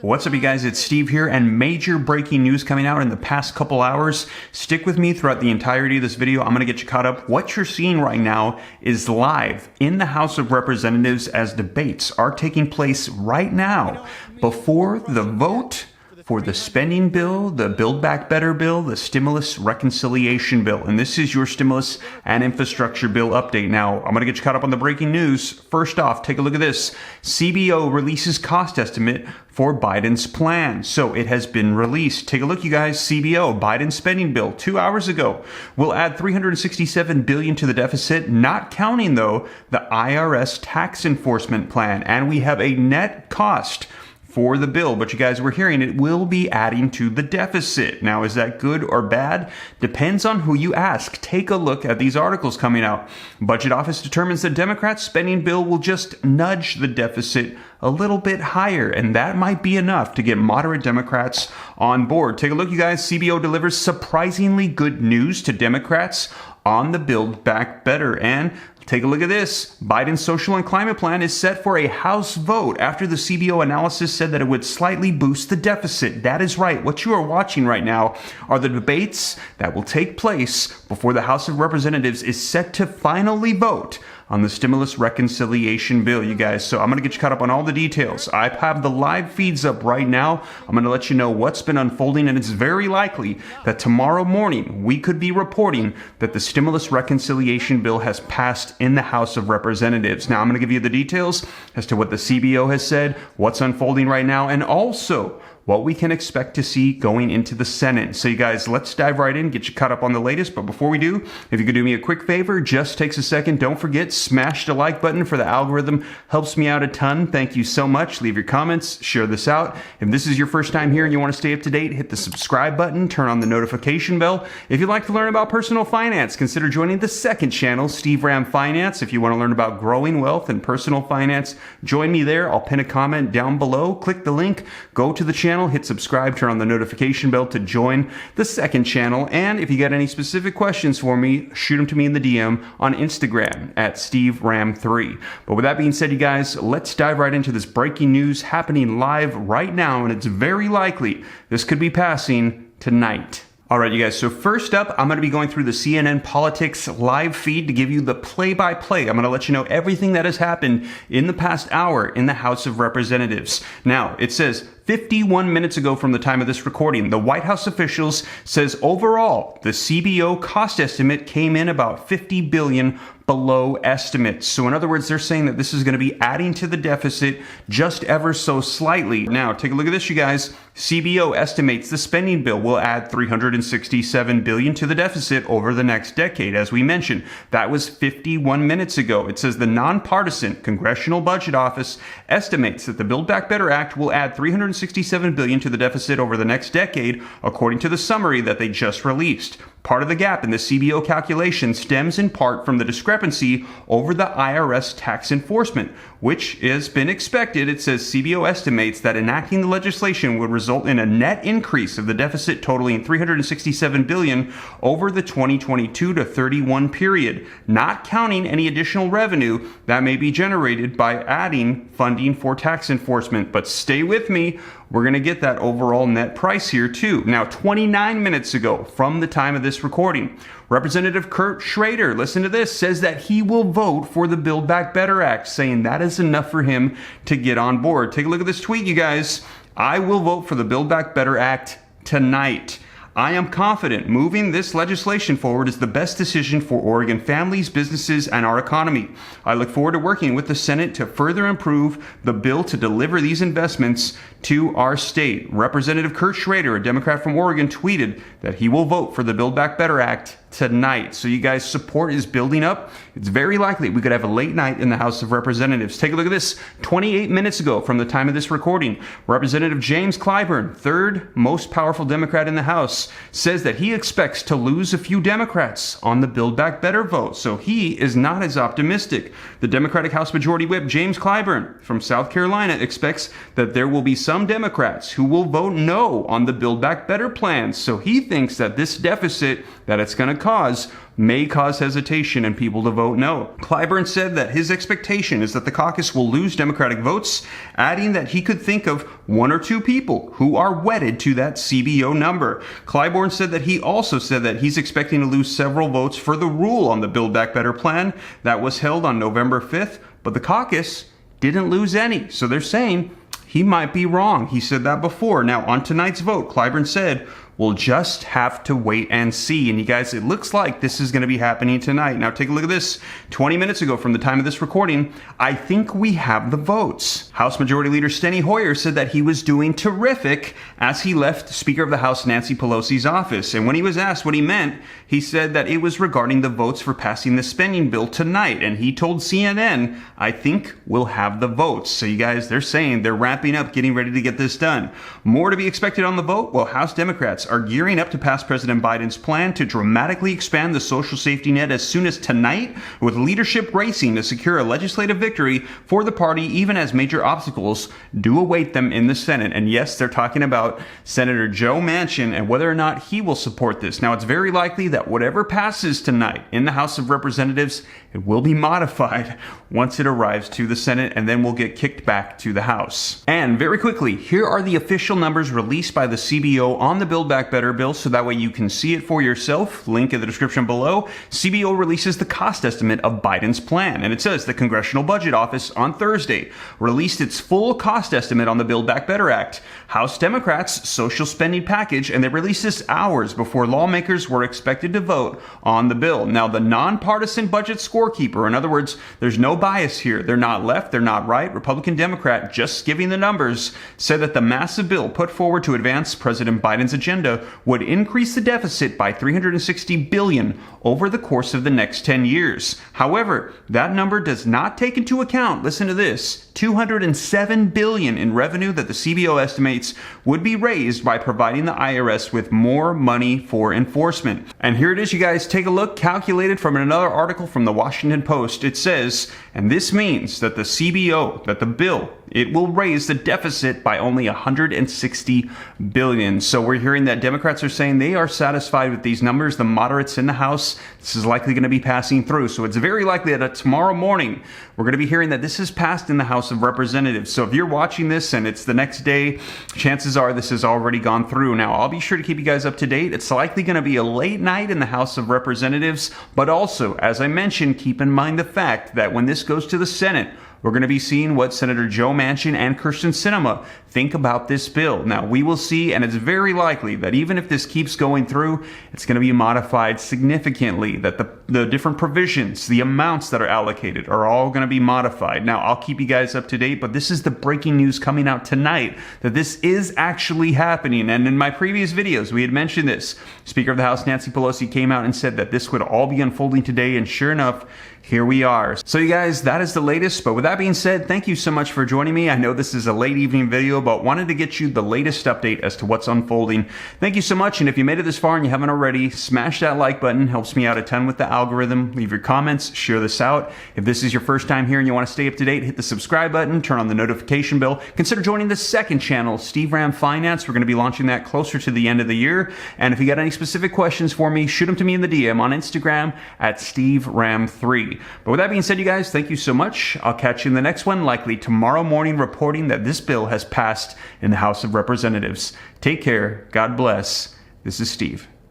What's up, you guys? It's Steve here, and major breaking news coming out in the past couple hours. Stick with me throughout the entirety of this video. I'm going to get you caught up. What you're seeing right now is live in the House of Representatives as debates are taking place right now before the vote for the spending bill, the Build Back Better bill, the stimulus reconciliation bill. And this is your stimulus and infrastructure bill update. Now, I'm going to get you caught up on the breaking news. First off, take a look at this. CBO releases cost estimate for Biden's plan. So it has been released. Take a look, you guys. CBO, Biden spending bill 2 hours ago, will add $367 billion to the deficit, not counting, though, the IRS tax enforcement plan. And we have a net cost for the bill, but you guys were hearing it will be adding to the deficit. Now, is that good or bad? Depends on who you ask. Take a look at these articles coming out. Budget Office determines the Democrats' spending bill will just nudge the deficit a little bit higher, and that might be enough to get moderate Democrats on board. Take a look, you guys. CBO delivers surprisingly good news to Democrats on the Build Back Better. And take a look at this. Biden's social and climate plan is set for a House vote after the CBO analysis said that it would slightly boost the deficit. That is right. What you are watching right now are the debates that will take place before the House of Representatives is set to finally vote on the stimulus reconciliation bill, you guys. So I'm going to get you caught up on all the details. I have the live feeds up right now. I'm going to let you know what's been unfolding, and it's very likely that tomorrow morning we could be reporting that the stimulus reconciliation bill has passed in the House of Representatives. Now, I'm going to give you the details as to what the CBO has said, what's unfolding right now, and also what we can expect to see going into the Senate. So you guys, let's dive right in, get you caught up on the latest. But before we do, if you could do me a quick favor, just takes a second. Don't forget, smash the like button for the algorithm. Helps me out a ton. Thank you so much. Leave your comments, share this out. If this is your first time here and you want to stay up to date, hit the subscribe button, turn on the notification bell. If you'd like to learn about personal finance, consider joining the second channel, Steve Ram Finance. If you want to learn about growing wealth and personal finance, join me there. I'll pin a comment down below. Click the link, go to the channel, hit subscribe, turn on the notification bell to join the second channel. And if you got any specific questions for me, shoot them to me in the DM on Instagram at SteveRam3. But with that being said, you guys, let's dive right into this breaking news happening live right now. And it's very likely this could be passing tonight. All right, you guys, so first up, I'm going to be going through the CNN Politics live feed to give you the play-by-play. I'm going to let you know everything that has happened in the past hour in the House of Representatives. Now, it says 51 minutes ago from the time of this recording, the White House officials says overall, the CBO cost estimate came in about $50 billion below estimates. So in other words, they're saying that this is going to be adding to the deficit just ever so slightly. Now, take a look at this, you guys. CBO estimates the spending bill will add $367 billion to the deficit over the next decade. As we mentioned, that was 51 minutes ago. It says the nonpartisan Congressional Budget Office estimates that the Build Back Better Act will add $367 billion to the deficit over the next decade, according to the summary that they just released. Part of the gap in the CBO calculation stems in part from the discrepancy over the IRS tax enforcement, which has been expected. It says CBO estimates that enacting the legislation would result in a net increase of the deficit totaling $367 billion over the 2022 to 31 period, not counting any additional revenue that may be generated by adding funding for tax enforcement. But stay with me. We're going to get that overall net price here too. Now, 29 minutes ago from the time of this recording, Representative Kurt Schrader, listen to this, says that he will vote for the Build Back Better Act, saying that is enough for him to get on board. Take a look at this tweet, you guys. I will vote for the Build Back Better Act tonight. I am confident moving this legislation forward is the best decision for Oregon families, businesses, and our economy. I look forward to working with the Senate to further improve the bill to deliver these investments to our state. Representative Kurt Schrader, a Democrat from Oregon, tweeted that he will vote for the Build Back Better Act tonight. So you guys, support is building up. It's very likely we could have a late night in the House of Representatives. Take a look at this. 28 minutes ago from the time of this recording, Representative James Clyburn, third most powerful Democrat in the House, says that he expects to lose a few Democrats on the Build Back Better vote. So he is not as optimistic. The Democratic House Majority Whip, James Clyburn from South Carolina, expects that there will be some Democrats who will vote no on the Build Back Better plan. So he thinks that this deficit that it's going to cause may cause hesitation and people to vote no. Clyburn said that his expectation is that the caucus will lose Democratic votes, adding that he could think of one or two people who are wedded to that CBO number. Clyburn said that he also said that he's expecting to lose several votes for the rule on the Build Back Better plan that was held on November 5th, but the caucus didn't lose any. So they're saying he might be wrong. He said that before. Now, on tonight's vote, Clyburn said, we'll just have to wait and see. And you guys, it looks like this is going to be happening tonight. Now, take a look at this. 20 minutes ago from the time of this recording, I think we have the votes. House Majority Leader Steny Hoyer said that he was doing terrific as he left Speaker of the House Nancy Pelosi's office. And when he was asked what he meant, he said that it was regarding the votes for passing the spending bill tonight. And he told CNN, I think we'll have the votes. So you guys, they're saying they're wrapping up, getting ready to get this done. More to be expected on the vote? Well, House Democrats are gearing up to pass President Biden's plan to dramatically expand the social safety net as soon as tonight, with leadership racing to secure a legislative victory for the party, even as major obstacles do await them in the Senate. And yes, they're talking about Senator Joe Manchin and whether or not he will support this. Now, it's very likely that whatever passes tonight in the House of Representatives, it will be modified once it arrives to the Senate, and then will get kicked back to the House. And very quickly, here are the official numbers released by the CBO on the Build Back Better bill, so that way you can see it for yourself. Link in the description below. CBO releases the cost estimate of Biden's plan, and it says the Congressional Budget Office on Thursday released its full cost estimate on the Build Back Better Act, House Democrats' social spending package, and they released this hours before lawmakers were expected to vote on the bill. Now, the nonpartisan budget scorekeeper, in other words, there's no bias here. They're not left, they're not right, Republican, Democrat, just giving the numbers, said that the massive bill put forward to advance President Biden's agenda would increase the deficit by $360 billion over the course of the next 10 years. However, that number does not take into account, listen to this, $207 billion in revenue that the CBO estimates would be raised by providing the IRS with more money for enforcement. And here it is, you guys, take a look, calculated from another article from the Washington Post. It says, and this means that the CBO, that the bill, it will raise the deficit by only $160 billion. So we're hearing that Democrats are saying they are satisfied with these numbers. The moderates in the House, this is likely going to be passing through. So it's very likely that tomorrow morning, we're going to be hearing that this is passed in the House of Representatives. So if you're watching this and it's the next day, chances are this has already gone through. Now, I'll be sure to keep you guys up to date. It's likely going to be a late night in the House of Representatives. But also, as I mentioned, keep in mind the fact that when this goes to the Senate, we're going to be seeing what Senator Joe Manchin and Kyrsten Sinema think about this bill. Now, we will see, and it's very likely that even if this keeps going through, it's going to be modified significantly, that the different provisions, the amounts that are allocated are all going to be modified. Now, I'll keep you guys up to date, but this is the breaking news coming out tonight, that this is actually happening. And in my previous videos, we had mentioned this. Speaker of the House Nancy Pelosi came out and said that this would all be unfolding today, and sure enough, here we are. So you guys, that is the latest. But with that being said, thank you so much for joining me. I know this is a late evening video, but wanted to get you the latest update as to what's unfolding. Thank you so much. And if you made it this far and you haven't already, smash that like button. Helps me out a ton with the algorithm. Leave your comments, share this out. If this is your first time here and you want to stay up to date, hit the subscribe button, turn on the notification bell. Consider joining the second channel, Steve Ram Finance. We're going to be launching that closer to the end of the year. And if you got any specific questions for me, shoot them to me in the DM on Instagram at SteveRam3. But with that being said, you guys, thank you so much. I'll catch you in the next one, likely tomorrow morning, reporting that this bill has passed in the House of Representatives. Take care. God bless. This is Steve.